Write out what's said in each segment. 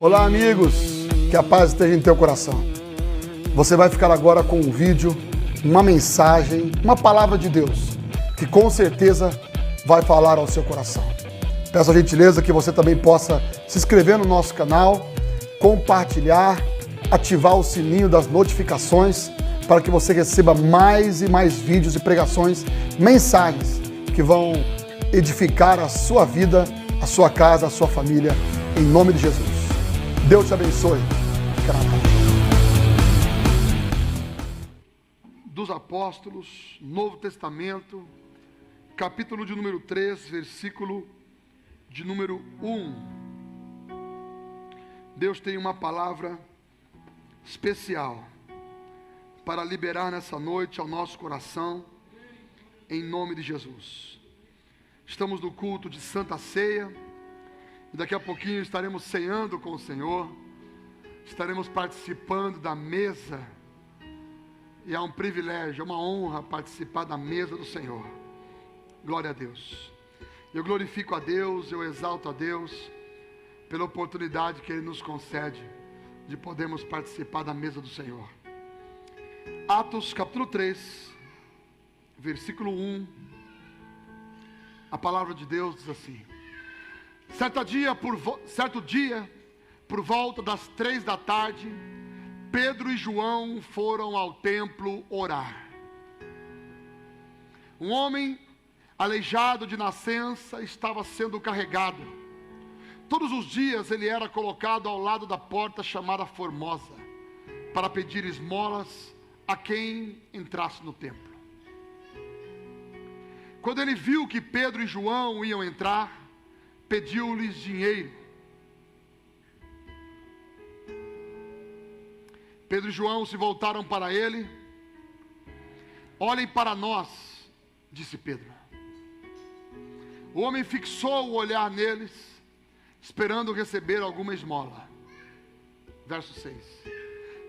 Olá, amigos, que a paz esteja em teu coração. Você vai ficar agora com um vídeo, uma mensagem, uma palavra de Deus, que com certeza vai falar ao seu coração. Peço a gentileza que você também possa se inscrever no nosso canal, compartilhar, ativar o sininho das notificações, para que você receba mais e mais vídeos e pregações, mensagens que vão edificar a sua vida, a sua casa, a sua família, em nome de Jesus. Deus te abençoe. Fica na paz. Dos Apóstolos, Novo Testamento, capítulo de número 3, versículo de número 1. Deus tem uma palavra especial para liberar nessa noite ao nosso coração, em nome de Jesus. Estamos no culto de Santa Ceia, e daqui a pouquinho estaremos ceando com o Senhor, estaremos participando da mesa, e é um privilégio, é uma honra participar da mesa do Senhor. Glória a Deus. Eu glorifico a Deus, eu exalto a Deus, pela oportunidade que Ele nos concede, de podermos participar da mesa do Senhor. Atos capítulo 3, versículo 1, a palavra de Deus diz assim: Certo dia, por volta das 3 da tarde, Pedro e João foram ao templo orar. Um homem aleijado de nascença estava sendo carregado. Todos os dias ele era colocado ao lado da porta chamada Formosa, para pedir esmolas a quem entrasse no templo. Quando ele viu que Pedro e João iam entrar, pediu-lhes dinheiro. Pedro e João se voltaram para ele. Olhem para nós, disse Pedro. O homem fixou o olhar neles, esperando receber alguma esmola. Verso 6.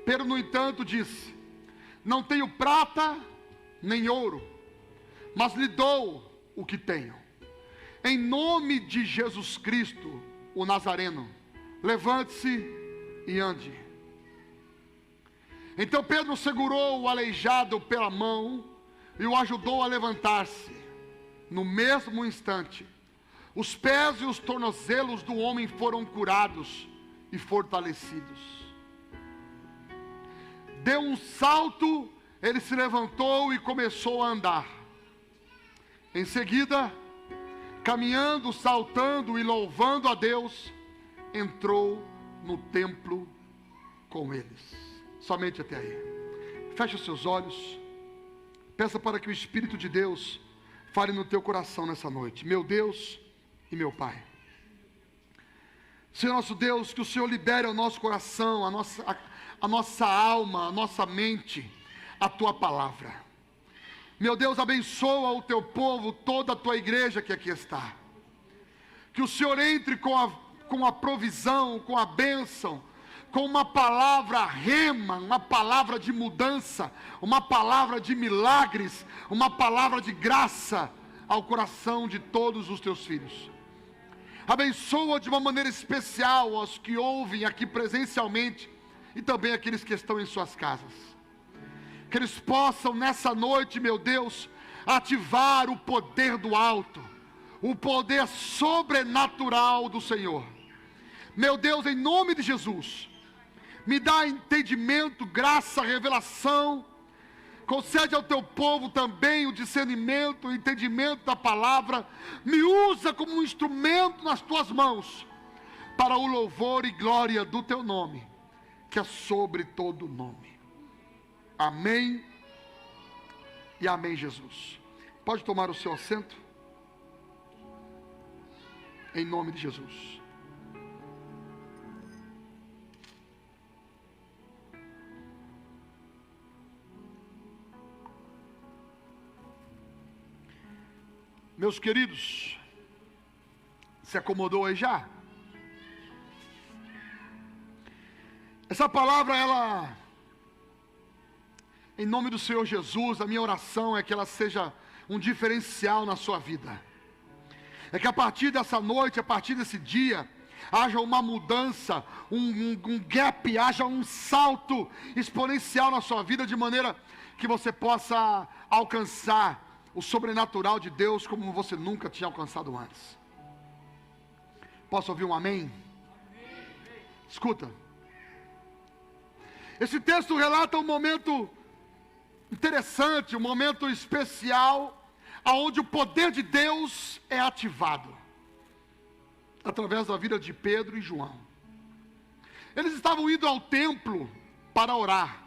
Pedro, no entanto, disse: Não tenho prata nem ouro, mas lhe dou o que tenho. Em nome de Jesus Cristo, o Nazareno, levante-se e ande. Então Pedro segurou o aleijado pela mão e o ajudou a levantar-se. No mesmo instante, os pés e os tornozelos do homem foram curados e fortalecidos. Deu um salto, ele se levantou e começou a andar. Em seguida, caminhando, saltando e louvando a Deus, entrou no templo com eles. Somente até aí. Feche os seus olhos. Peça para que o Espírito de Deus fale no teu coração nessa noite. Meu Deus e meu Pai. Senhor nosso Deus, que o Senhor libere ao nosso coração, a nossa alma, a nossa mente, a tua palavra. Meu Deus, abençoa o teu povo, toda a tua igreja que aqui está. Que o Senhor entre com a provisão, com a bênção, com uma palavra rema, uma palavra de mudança, uma palavra de milagres, uma palavra de graça ao coração de todos os teus filhos. Abençoa de uma maneira especial aos que ouvem aqui presencialmente e também aqueles que estão em suas casas. Que eles possam nessa noite, meu Deus, ativar o poder do alto, o poder sobrenatural do Senhor. Meu Deus, em nome de Jesus, me dá entendimento, graça, revelação. Concede ao teu povo também o discernimento, o entendimento da palavra. Me usa como um instrumento nas tuas mãos, para o louvor e glória do teu nome, que é sobre todo nome. Amém e amém, Jesus. Pode tomar o seu assento, em nome de Jesus. Meus queridos, se acomodou aí já? Essa palavra, ela, em nome do Senhor Jesus, a minha oração é que ela seja um diferencial na sua vida. É que a partir dessa noite, a partir desse dia, haja uma mudança, um gap, haja um salto exponencial na sua vida, de maneira que você possa alcançar o sobrenatural de Deus como você nunca tinha alcançado antes. Posso ouvir um amém? Escuta. Esse texto relata um momento interessante, um momento especial, onde o poder de Deus é ativado, através da vida de Pedro e João. Eles estavam indo ao templo para orar.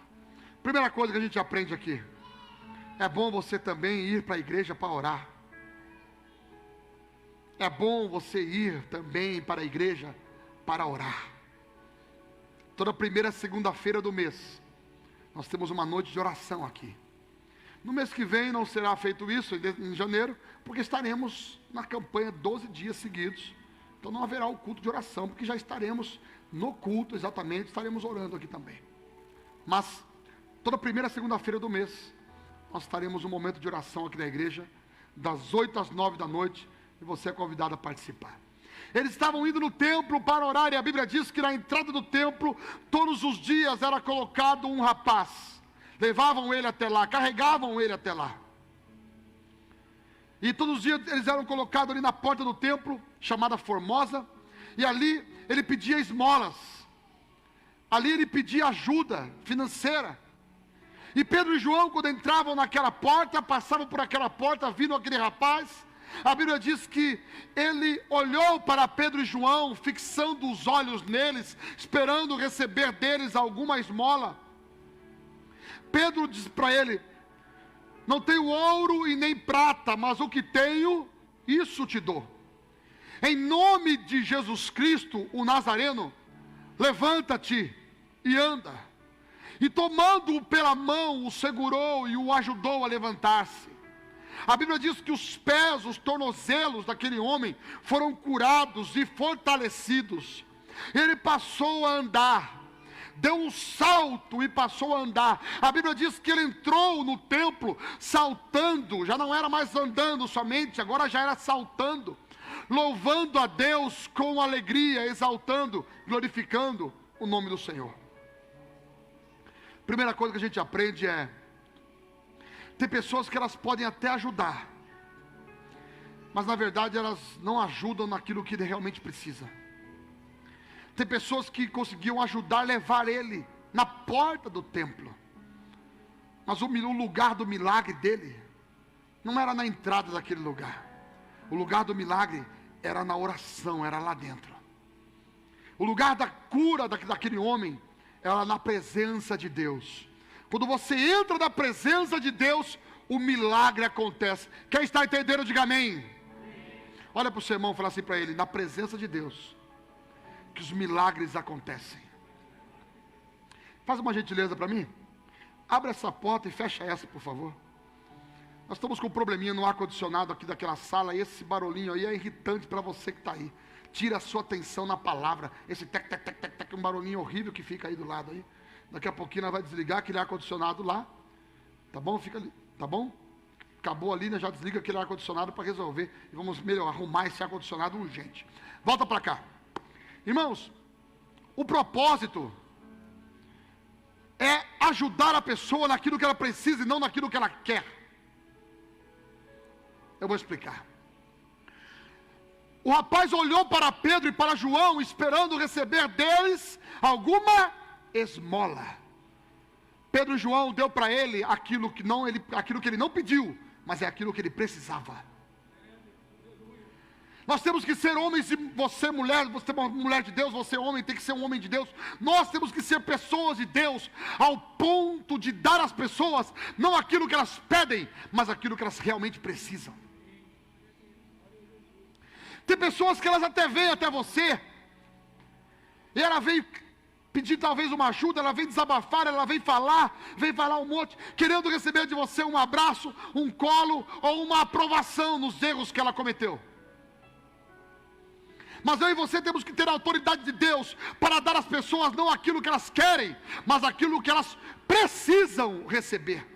Primeira coisa que a gente aprende aqui: é bom você também ir para a igreja para orar. É bom você ir também para a igreja para orar. Toda primeira segunda-feira do mês, nós temos uma noite de oração aqui. No mês que vem não será feito isso, em janeiro, porque estaremos na campanha 12 dias seguidos. Então não haverá o culto de oração, porque já estaremos no culto, exatamente, estaremos orando aqui também. Mas toda primeira segunda-feira do mês, nós estaremos um momento de oração aqui na igreja, das 8 às 9 da noite, e você é convidado a participar. Eles estavam indo no templo para orar, e a Bíblia diz que na entrada do templo, todos os dias era colocado um rapaz. Levavam ele até lá, carregavam ele até lá. E todos os dias eles eram colocados ali na porta do templo, chamada Formosa, e ali ele pedia esmolas. Ali ele pedia ajuda financeira. E Pedro e João, quando entravam naquela porta, passavam por aquela porta, vindo aquele rapaz, a Bíblia diz que ele olhou para Pedro e João, fixando os olhos neles, esperando receber deles alguma esmola. Pedro disse para ele: não tenho ouro e nem prata, mas o que tenho, isso te dou. Em nome de Jesus Cristo, o Nazareno, levanta-te e anda. E tomando-o pela mão, o segurou e o ajudou a levantar-se. A Bíblia diz que os pés, os tornozelos daquele homem foram curados e fortalecidos. Ele passou a andar, deu um salto e passou a andar. A Bíblia diz que ele entrou no templo saltando, já não era mais andando somente, agora já era saltando, louvando a Deus com alegria, exaltando, glorificando o nome do Senhor. Primeira coisa que a gente aprende é: tem pessoas que elas podem até ajudar, mas na verdade elas não ajudam naquilo que ele realmente precisa. Tem pessoas que conseguiam ajudar, levar ele na porta do templo, mas o lugar do milagre dele não era na entrada daquele lugar. O lugar do milagre era na oração, era lá dentro. O lugar da cura daquele homem era na presença de Deus. Quando você entra na presença de Deus, o milagre acontece. Quem está entendendo, diga amém. Olha para o seu irmão e fala assim para ele: na presença de Deus, que os milagres acontecem. Faz uma gentileza para mim. Abre essa porta e fecha essa, por favor. Nós estamos com um probleminha no ar-condicionado aqui daquela sala, e esse barulhinho aí é irritante para você que está aí. Tira a sua atenção na palavra. Esse tec, tec, tec, tec, tec, um barulhinho horrível que fica aí do lado aí. Daqui a pouquinho nós vai desligar aquele ar-condicionado lá. Tá bom? Fica ali. Tá bom? Acabou ali, né? Já desliga aquele ar-condicionado para resolver. E vamos arrumar esse ar-condicionado urgente. Volta para cá. Irmãos, o propósito é ajudar a pessoa naquilo que ela precisa e não naquilo que ela quer. Eu vou explicar. O rapaz olhou para Pedro e para João, esperando receber deles alguma esmola. Pedro e João deu para ele aquilo que ele não pediu, mas é aquilo que ele precisava. Nós temos que ser homens, e você mulher, você é uma mulher de Deus, você homem tem que ser um homem de Deus. Nós temos que ser pessoas de Deus, ao ponto de dar às pessoas não aquilo que elas pedem, mas aquilo que elas realmente precisam. Tem pessoas que elas até vêm até você, e ela vem pedir talvez uma ajuda, ela vem desabafar, ela vem falar um monte, querendo receber de você um abraço, um colo, ou uma aprovação nos erros que ela cometeu. Mas eu e você temos que ter a autoridade de Deus para dar às pessoas não aquilo que elas querem, mas aquilo que elas precisam receber,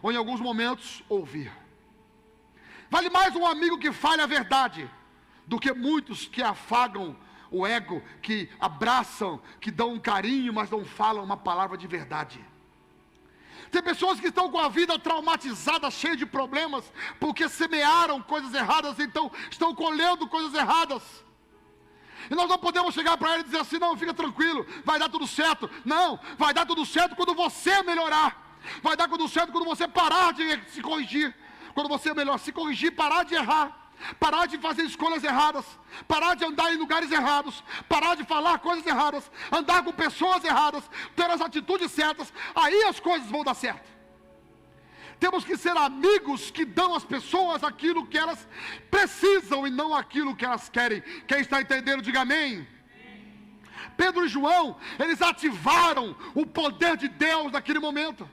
ou em alguns momentos ouvir. Vale mais um amigo que fale a verdade do que muitos que afagam o ego, que abraçam, que dão um carinho, mas não falam uma palavra de verdade. Tem pessoas que estão com a vida traumatizada, cheia de problemas, porque semearam coisas erradas, então estão colhendo coisas erradas. E nós não podemos chegar para ele e dizer assim: não, fica tranquilo, vai dar tudo certo. Não, vai dar tudo certo quando você melhorar. Vai dar tudo certo quando você parar de se corrigir. Quando você melhor se corrigir, parar de errar. Parar de fazer escolhas erradas, parar de andar em lugares errados, parar de falar coisas erradas, andar com pessoas erradas, ter as atitudes certas, aí as coisas vão dar certo. Temos que ser amigos que dão às pessoas aquilo que elas precisam e não aquilo que elas querem. Quem está entendendo, diga amém. Pedro e João, eles ativaram o poder de Deus naquele momento.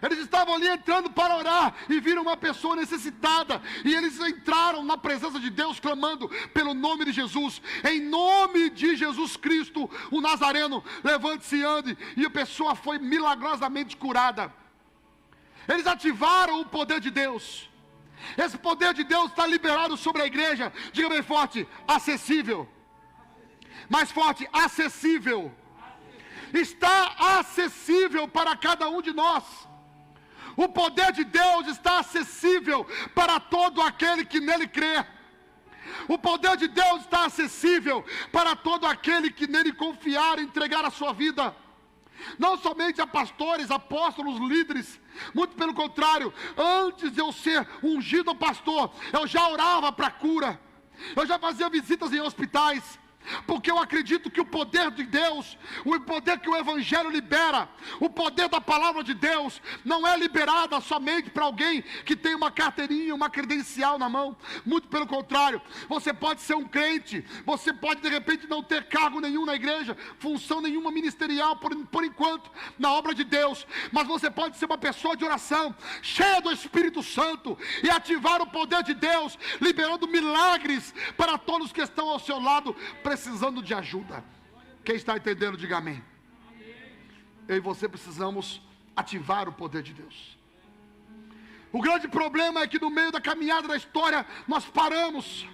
Eles estavam ali entrando para orar e viram uma pessoa necessitada. E eles entraram na presença de Deus clamando pelo nome de Jesus. Em nome de Jesus Cristo, o Nazareno, levante-se e ande. E a pessoa foi milagrosamente curada. Eles ativaram o poder de Deus. Esse poder de Deus está liberado sobre a igreja. Diga bem forte: acessível. Mais forte: acessível. Está acessível para cada um de nós. O poder de Deus está acessível para todo aquele que nele crê. O poder de Deus está acessível para todo aquele que nele confiar e entregar a sua vida. Não somente a pastores, apóstolos, líderes. Muito pelo contrário, antes de eu ser ungido pastor, eu já orava para cura. Eu já fazia visitas em hospitais. Porque eu acredito que o poder de Deus, o poder que o Evangelho libera, o poder da palavra de Deus, não é liberada somente para alguém que tem uma carteirinha, uma credencial na mão. Muito pelo contrário, você pode ser um crente, você pode de repente não ter cargo nenhum na igreja, função nenhuma ministerial por enquanto, na obra de Deus, mas você pode ser uma pessoa de oração, cheia do Espírito Santo, e ativar o poder de Deus, liberando milagres para todos que estão ao seu lado, precisando de ajuda. Quem está entendendo, diga amém. Eu e você precisamos ativar o poder de Deus. O grande problema é que no meio da caminhada da história nós paramos.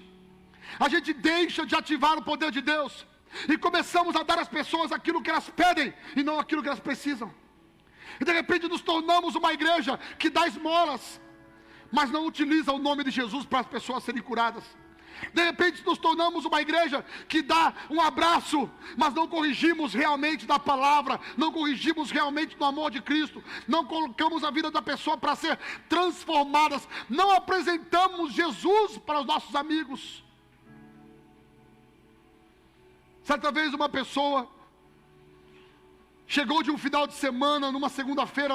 A gente deixa de ativar o poder de Deus e começamos a dar às pessoas aquilo que elas pedem e não aquilo que elas precisam. E de repente nos tornamos uma igreja que dá esmolas, mas não utiliza o nome de Jesus para as pessoas serem curadas. De repente nos tornamos uma igreja que dá um abraço, mas não corrigimos realmente da palavra, não corrigimos realmente do amor de Cristo, não colocamos a vida da pessoa para ser transformadas, não apresentamos Jesus para os nossos amigos. Certa vez uma pessoa chegou de um final de semana, numa segunda-feira,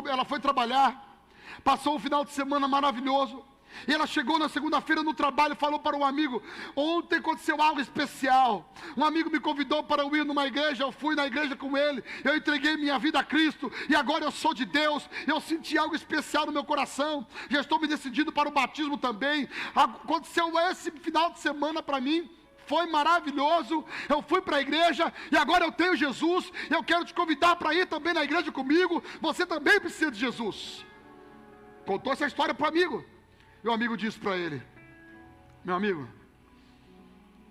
ela foi trabalhar, passou um final de semana maravilhoso. E ela chegou na segunda-feira no trabalho e falou para um amigo: ontem aconteceu algo especial. Um amigo me convidou para eu ir numa igreja, eu fui na igreja com ele, eu entreguei minha vida a Cristo, e agora eu sou de Deus, eu senti algo especial no meu coração, já estou me decidindo para o batismo também. Aconteceu esse final de semana para mim, foi maravilhoso, eu fui para a igreja, e agora eu tenho Jesus, eu quero te convidar para ir também na igreja comigo, você também precisa de Jesus. Contou essa história para o amigo. E o amigo disse para ele: meu amigo,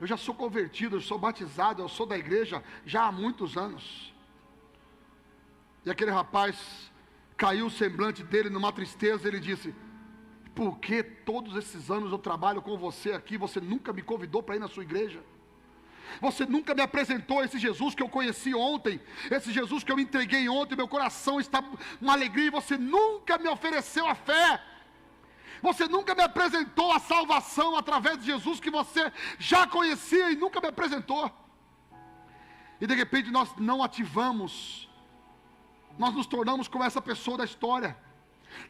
eu já sou convertido, eu sou batizado, eu sou da igreja já há muitos anos. E aquele rapaz, caiu o semblante dele numa tristeza. Ele disse: por que todos esses anos eu trabalho com você aqui, você nunca me convidou para ir na sua igreja? Você nunca me apresentou esse Jesus que eu conheci ontem, esse Jesus que eu entreguei ontem, meu coração está uma alegria, e você nunca me ofereceu a fé. Você nunca me apresentou a salvação através de Jesus que você já conhecia e nunca me apresentou. E de repente nós não ativamos, nós nos tornamos como essa pessoa da história.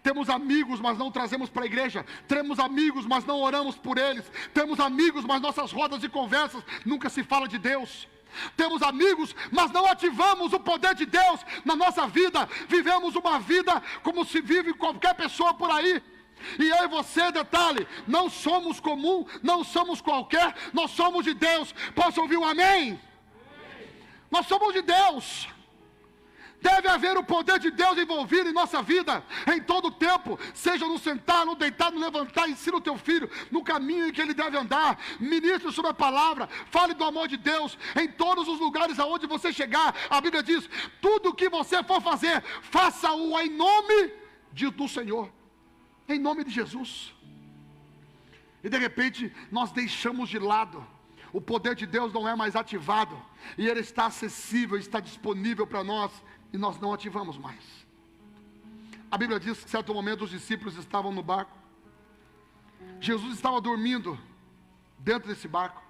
Temos amigos, mas não trazemos para a igreja. Temos amigos, mas não oramos por eles. Temos amigos, mas nossas rodas de conversas nunca se fala de Deus. Temos amigos, mas não ativamos o poder de Deus na nossa vida. Vivemos uma vida como se vive qualquer pessoa por aí. E eu e você, detalhe, não somos comum, não somos qualquer, nós somos de Deus. Posso ouvir um amém? Nós somos de Deus. Deve haver o poder de Deus envolvido em nossa vida, em todo o tempo, seja no sentar, no deitar, no levantar. Ensina o teu filho no caminho em que ele deve andar, ministre sobre a palavra, fale do amor de Deus, em todos os lugares aonde você chegar. A Bíblia diz, tudo o que você for fazer, faça-o em nome do Senhor, em nome de Jesus. E de repente, nós deixamos de lado, o poder de Deus não é mais ativado, e ele está acessível, está disponível para nós, e nós não ativamos mais. A Bíblia diz que em certo momento os discípulos estavam no barco. Jesus estava dormindo dentro desse barco.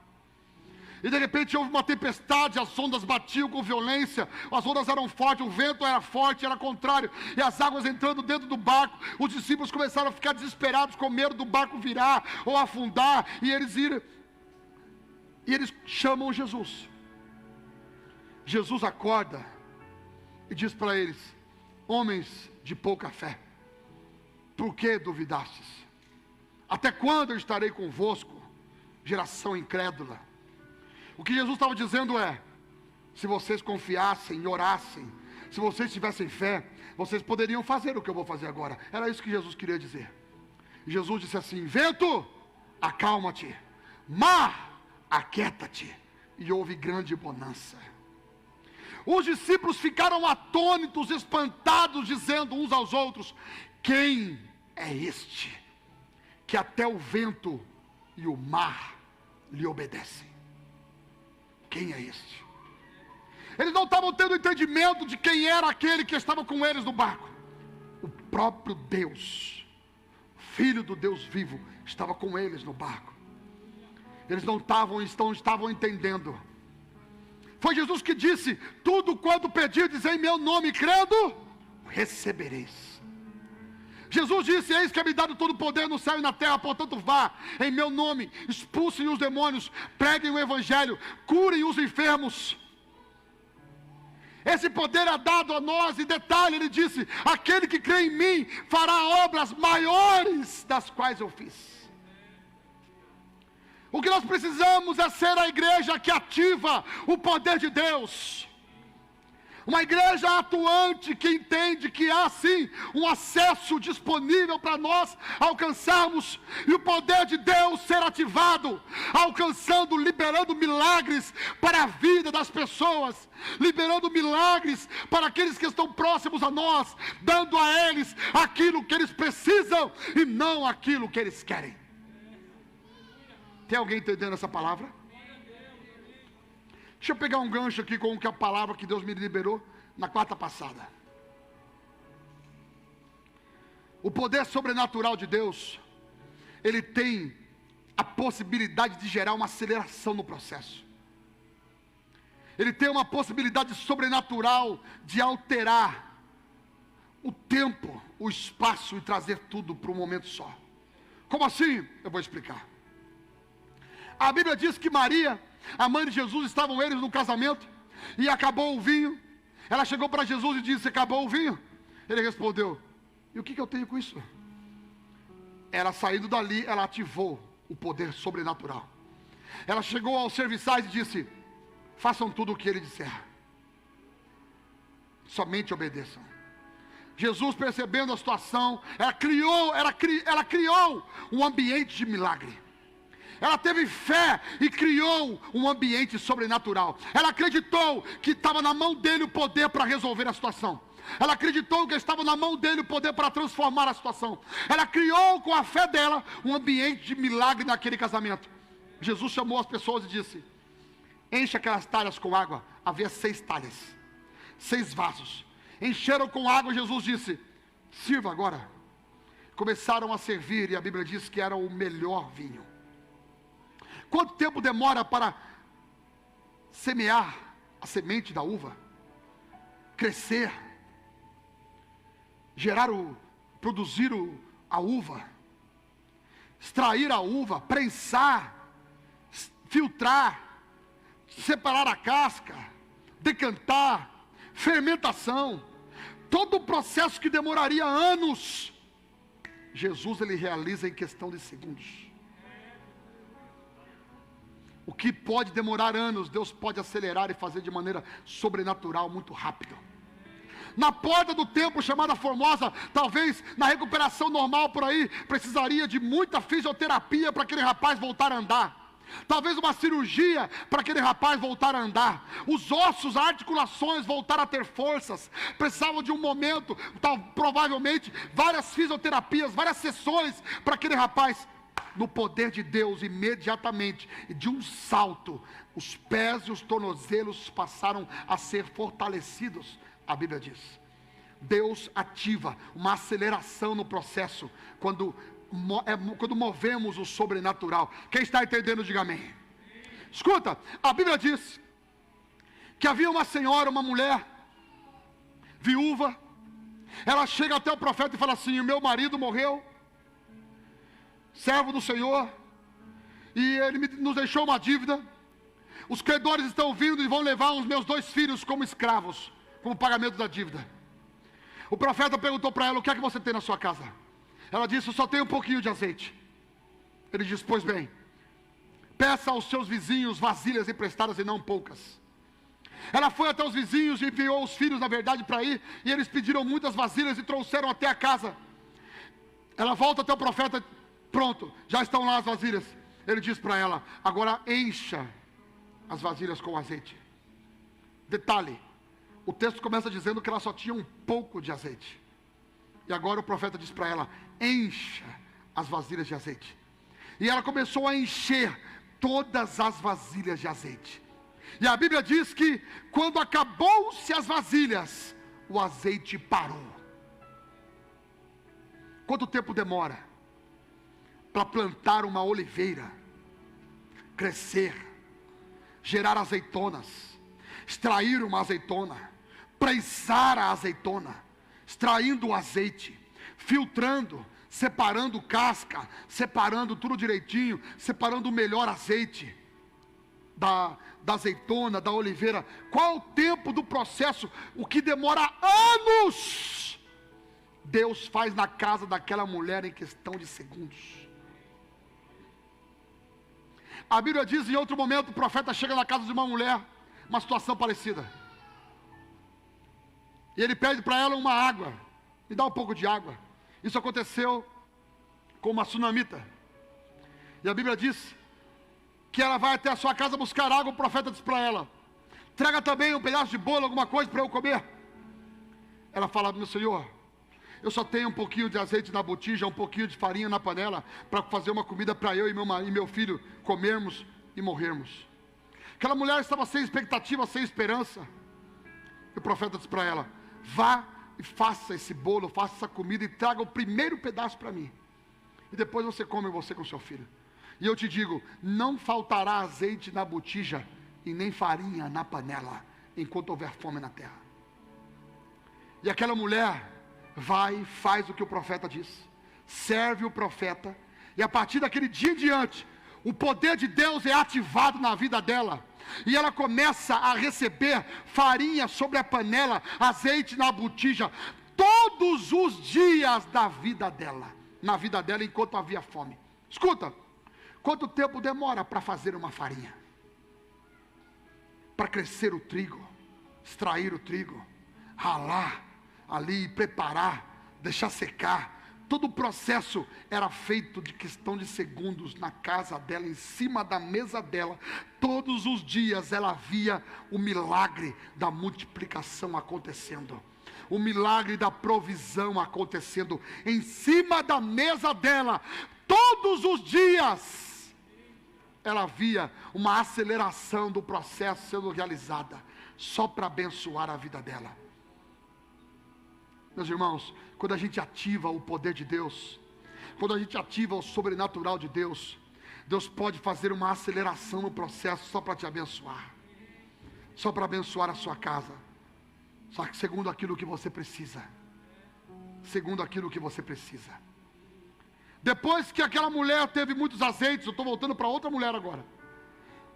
E de repente houve uma tempestade, as ondas batiam com violência, as ondas eram fortes, o vento era forte, era contrário, e as águas entrando dentro do barco. Os discípulos começaram a ficar desesperados, com medo do barco virar ou afundar, e eles chamam Jesus. Jesus acorda e diz para eles, homens de pouca fé, por que duvidastes? Até quando eu estarei convosco, geração incrédula? O que Jesus estava dizendo é, se vocês confiassem e orassem, se vocês tivessem fé, vocês poderiam fazer o que eu vou fazer agora. Era isso que Jesus queria dizer. E Jesus disse assim, vento, acalma-te, mar, aquieta-te. E houve grande bonança. Os discípulos ficaram atônitos, espantados, dizendo uns aos outros, quem é este, que até o vento e o mar lhe obedecem? Quem é este? Eles não estavam tendo entendimento de quem era aquele que estava com eles no barco. O próprio Deus, Filho do Deus vivo, estava com eles no barco. Eles não estavam entendendo. Foi Jesus que disse, tudo quanto pedirdes em meu nome, crendo, recebereis. Jesus disse, eis que é me dado todo o poder no céu e na terra, portanto vá, em meu nome, expulsem os demônios, preguem o evangelho, curem os enfermos. Esse poder é dado a nós, e detalhe, ele disse, aquele que crê em mim, fará obras maiores das quais eu fiz. O que nós precisamos é ser a igreja que ativa o poder de Deus. Uma igreja atuante que entende que há sim um acesso disponível para nós alcançarmos. E o poder de Deus ser ativado, alcançando, liberando milagres para a vida das pessoas. Liberando milagres para aqueles que estão próximos a nós. Dando a eles aquilo que eles precisam e não aquilo que eles querem. Tem alguém entendendo essa palavra? Deixa eu pegar um gancho aqui com a palavra que Deus me liberou na quarta passada. O poder sobrenatural de Deus, ele tem a possibilidade de gerar uma aceleração no processo. Ele tem uma possibilidade sobrenatural de alterar o tempo, o espaço e trazer tudo para um momento só. Como assim? Eu vou explicar. A Bíblia diz que Maria, a mãe de Jesus, estavam eles no casamento, e acabou o vinho. Ela chegou para Jesus e disse, acabou o vinho? Ele respondeu, e o que eu tenho com isso? Ela saindo dali, ela ativou o poder sobrenatural. Ela chegou aos serviçais e disse, façam tudo o que ele disser. Somente obedeçam. Jesus, percebendo a situação, ela criou um ambiente de milagre. Ela teve fé e criou um ambiente sobrenatural. Ela acreditou que estava na mão dele o poder para resolver a situação. Ela acreditou que estava na mão dele o poder para transformar a situação. Ela criou com a fé dela um ambiente de milagre naquele casamento. Jesus chamou as pessoas e disse, enche aquelas talhas com água. Havia 6 talhas, 6 vasos. Encheram com água. Jesus disse, sirva agora. Começaram a servir, e a Bíblia diz que era o melhor vinho. Quanto tempo demora para semear a semente da uva, crescer, produzir a uva, extrair a uva, prensar, filtrar, separar a casca, decantar, fermentação, todo o processo que demoraria anos, Jesus ele realiza em questão de segundos. O que pode demorar anos, Deus pode acelerar e fazer de maneira sobrenatural, muito rápido. Na porta do templo chamada Formosa, talvez na recuperação normal por aí, precisaria de muita fisioterapia para aquele rapaz voltar a andar. Talvez uma cirurgia para aquele rapaz voltar a andar. Os ossos, as articulações voltar a ter forças. Precisavam de um momento, provavelmente várias fisioterapias, várias sessões para aquele rapaz. No poder de Deus, imediatamente, de um salto, os pés e os tornozelos passaram a ser fortalecidos. A Bíblia diz: Deus ativa uma aceleração no processo quando movemos o sobrenatural. Quem está entendendo, diga amém. Escuta, a Bíblia diz que havia uma senhora, uma mulher viúva. Ela chega até o profeta e fala assim: o meu marido morreu, servo do Senhor, e ele nos deixou uma dívida. Os credores estão vindo e vão levar os meus 2 filhos como escravos, como pagamento da dívida. O profeta perguntou para ela: o que é que você tem na sua casa? Ela disse: eu só tenho um pouquinho de azeite. Ele disse: pois bem, peça aos seus vizinhos vasilhas emprestadas e não poucas. Ela foi até os vizinhos e enviou os filhos, na verdade, para ir, e eles pediram muitas vasilhas e trouxeram até a casa. Ela volta até o profeta: pronto, já estão lá as vasilhas. Ele diz para ela: agora encha as vasilhas com azeite. Detalhe, o texto começa dizendo que ela só tinha um pouco de azeite. E agora o profeta diz para ela: encha as vasilhas de azeite. E ela começou a encher todas as vasilhas de azeite. E a Bíblia diz que quando acabou-se as vasilhas, o azeite parou. Quanto tempo demora para plantar uma oliveira, crescer, gerar azeitonas, extrair uma azeitona, prensar a azeitona, extraindo o azeite, filtrando, separando casca, separando tudo direitinho, separando o melhor azeite da azeitona, da oliveira. Qual o tempo do processo? O que demora anos, Deus faz na casa daquela mulher em questão de segundos. A Bíblia diz, em outro momento, o profeta chega na casa de uma mulher, uma situação parecida. E ele pede para ela uma água. Me dá um pouco de água. Isso aconteceu com uma sunamita. E a Bíblia diz que ela vai até a sua casa buscar água. O profeta diz para ela: traga também um pedaço de bolo, alguma coisa para eu comer. Ela fala: meu senhor, eu só tenho um pouquinho de azeite na botija, um pouquinho de farinha na panela, para fazer uma comida para eu e meu filho comermos e morrermos. Aquela mulher estava sem expectativa, sem esperança. E o profeta diz para ela: vá e faça esse bolo, faça essa comida e traga o primeiro pedaço para mim. E depois você come, você com seu filho. E eu te digo, não faltará azeite na botija e nem farinha na panela, enquanto houver fome na terra. E aquela mulher vai e faz o que o profeta diz, serve o profeta, e a partir daquele dia em diante, o poder de Deus é ativado na vida dela, e ela começa a receber farinha sobre a panela, azeite na botija, todos os dias da vida dela, na vida dela enquanto havia fome. Escuta, quanto tempo demora para fazer uma farinha? Para crescer o trigo, extrair o trigo, ralar ali, preparar, deixar secar. Todo o processo era feito de questão de segundos na casa dela, em cima da mesa dela. Todos os dias ela via o milagre da multiplicação acontecendo, o milagre da provisão acontecendo em cima da mesa dela. Todos os dias ela via uma aceleração do processo sendo realizada, só para abençoar a vida dela. Meus irmãos, quando a gente ativa o poder de Deus, quando a gente ativa o sobrenatural de Deus, Deus pode fazer uma aceleração no processo só para te abençoar, só para abençoar a sua casa, só que segundo aquilo que você precisa, segundo aquilo que você precisa. Depois que aquela mulher teve muitos azeites, eu estou voltando para outra mulher agora,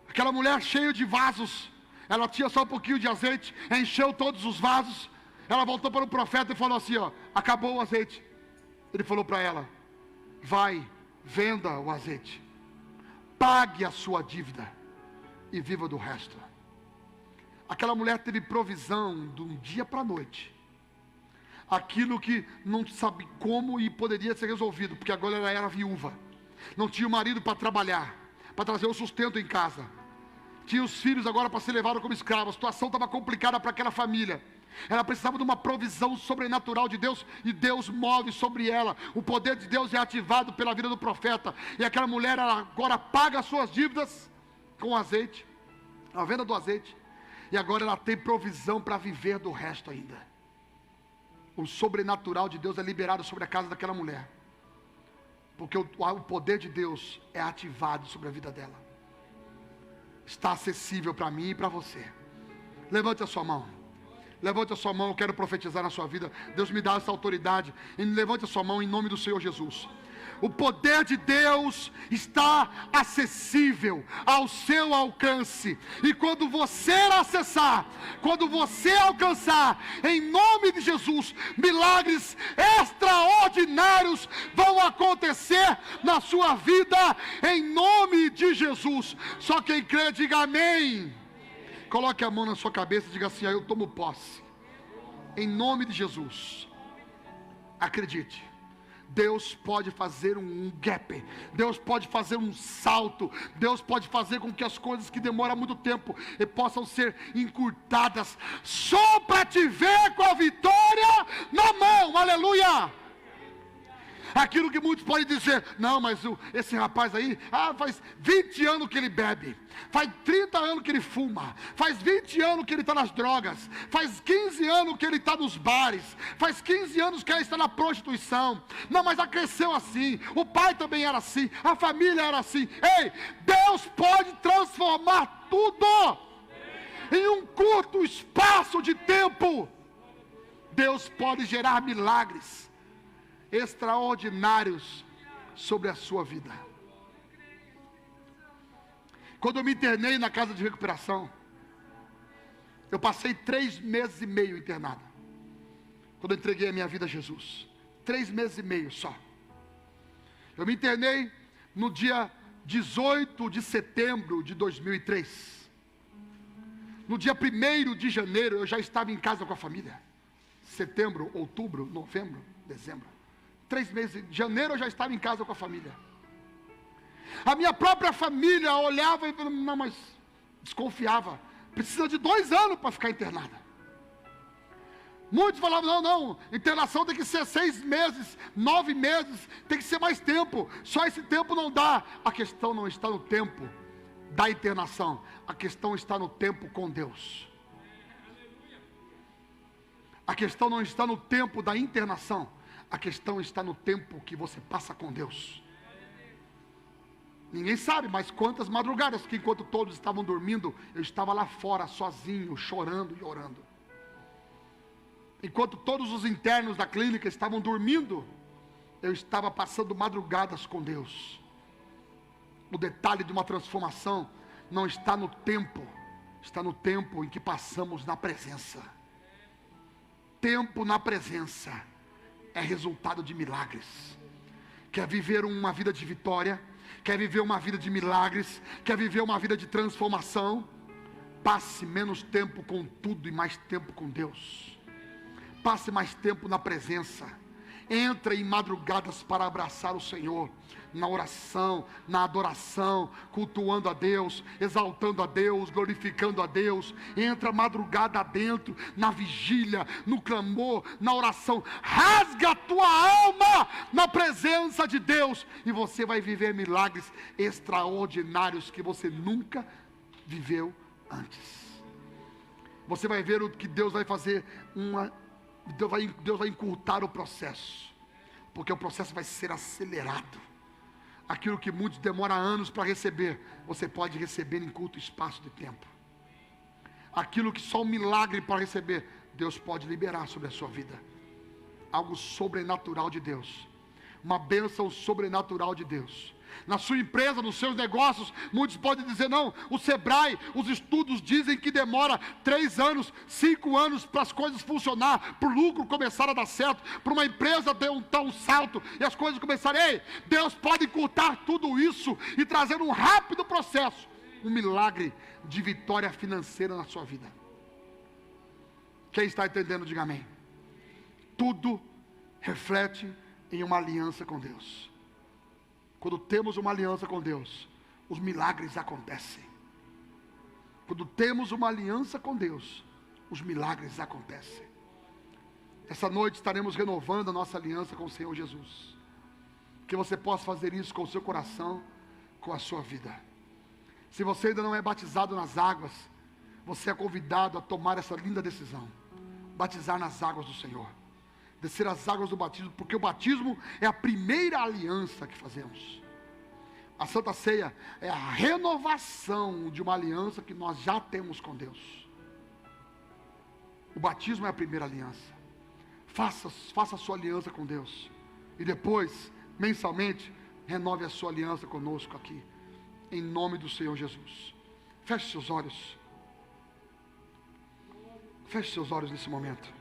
aquela mulher cheia de vasos, ela tinha só um pouquinho de azeite, encheu todos os vasos. Ela voltou para o profeta e falou assim: ó, acabou o azeite. Ele falou para ela: vai, venda o azeite, pague a sua dívida e viva do resto. Aquela mulher teve provisão de um dia para a noite, aquilo que não sabe como e poderia ser resolvido, porque agora ela era viúva, não tinha o marido para trabalhar, para trazer o sustento em casa, tinha os filhos agora para ser levados como escravos, a situação estava complicada para aquela família. Ela precisava de uma provisão sobrenatural de Deus, e Deus move sobre ela. O poder de Deus é ativado pela vida do profeta, e aquela mulher, ela agora paga as suas dívidas com azeite, a venda do azeite, e agora ela tem provisão para viver do resto ainda. O sobrenatural de Deus é liberado sobre a casa daquela mulher, porque o poder de Deus é ativado sobre a vida dela. Está acessível para mim e para você. Levante a sua mão. Levante a sua mão, eu quero profetizar na sua vida. Deus me dá essa autoridade. Levante a sua mão em nome do Senhor Jesus. O poder de Deus está acessível ao seu alcance. E quando você acessar, quando você alcançar, em nome de Jesus, milagres extraordinários vão acontecer na sua vida, em nome de Jesus. Só quem crê, diga amém. Coloque a mão na sua cabeça e diga assim: eu tomo posse, em nome de Jesus. Acredite, Deus pode fazer um gap, Deus pode fazer um salto, Deus pode fazer com que as coisas que demoram muito tempo possam ser encurtadas, só para te ver com a vitória na mão, aleluia. Aquilo que muitos podem dizer: não, mas esse rapaz aí, faz 20 anos que ele bebe, faz 30 anos que ele fuma, faz 20 anos que ele está nas drogas, faz 15 anos que ele está nos bares, faz 15 anos que ele está na prostituição. Não, mas cresceu assim, o pai também era assim, a família era assim. Ei, Deus pode transformar tudo em um curto espaço de tempo. Deus pode gerar milagres extraordinários sobre a sua vida. Quando eu me internei na casa de recuperação, eu passei 3 meses e meio internado. Quando eu entreguei a minha vida a Jesus, 3 meses e meio só. Eu me internei no dia 18 de setembro de 2003. No dia 1º de janeiro eu já estava em casa com a família. Setembro, outubro, novembro, dezembro. 3 meses, de janeiro eu já estava em casa com a família. A minha própria família olhava e não, mas desconfiava. Precisa de 2 anos para ficar internada. Muitos falavam: não, internação tem que ser 6 meses, 9 meses, tem que ser mais tempo. Só esse tempo não dá. A questão não está no tempo da internação, a questão está no tempo com Deus. A questão não está no tempo da internação, a questão está no tempo que você passa com Deus. Ninguém sabe, mas quantas madrugadas que enquanto todos estavam dormindo, eu estava lá fora sozinho, chorando e orando. Enquanto todos os internos da clínica estavam dormindo, eu estava passando madrugadas com Deus. O detalhe de uma transformação não está no tempo, está no tempo em que passamos na presença. Tempo na presença é resultado de milagres. Quer viver uma vida de vitória? Quer viver uma vida de milagres? Quer viver uma vida de transformação? Passe menos tempo com tudo e mais tempo com Deus. Passe mais tempo na presença. Entre em madrugadas para abraçar o Senhor, na oração, na adoração, cultuando a Deus, exaltando a Deus, glorificando a Deus. Entra madrugada adentro, na vigília, no clamor, na oração. Rasga a tua alma na presença de Deus, e você vai viver milagres extraordinários que você nunca viveu antes. Você vai ver o que Deus vai fazer, Deus vai encurtar o processo, porque o processo vai ser acelerado. Aquilo que muitos demoram anos para receber, você pode receber em curto espaço de tempo. Aquilo que só um milagre para receber, Deus pode liberar sobre a sua vida. Algo sobrenatural de Deus, uma bênção sobrenatural de Deus. Na sua empresa, nos seus negócios, muitos podem dizer: não, o Sebrae, os estudos dizem que demora 3 anos, 5 anos para as coisas funcionar, para o lucro começar a dar certo, para uma empresa dar um salto e as coisas começarem. Ei, Deus pode encurtar tudo isso e trazer um rápido processo, um milagre de vitória financeira na sua vida. Quem está entendendo, diga amém. tudo reflete em uma aliança com Deus. Quando temos uma aliança com Deus, os milagres acontecem. Quando temos uma aliança com Deus, os milagres acontecem. Essa noite estaremos renovando a nossa aliança com o Senhor Jesus. Que você possa fazer isso com o seu coração, com a sua vida. Se você ainda não é batizado nas águas, você é convidado a tomar essa linda decisão. Batizar nas águas do Senhor. Descer as águas do batismo, porque o batismo é a primeira aliança que fazemos. A Santa Ceia é a renovação de uma aliança que nós já temos com Deus. O batismo é a primeira aliança. Faça a sua aliança com Deus. E depois, mensalmente, renove a sua aliança conosco aqui. Em nome do Senhor Jesus. Feche seus olhos. Feche seus olhos nesse momento.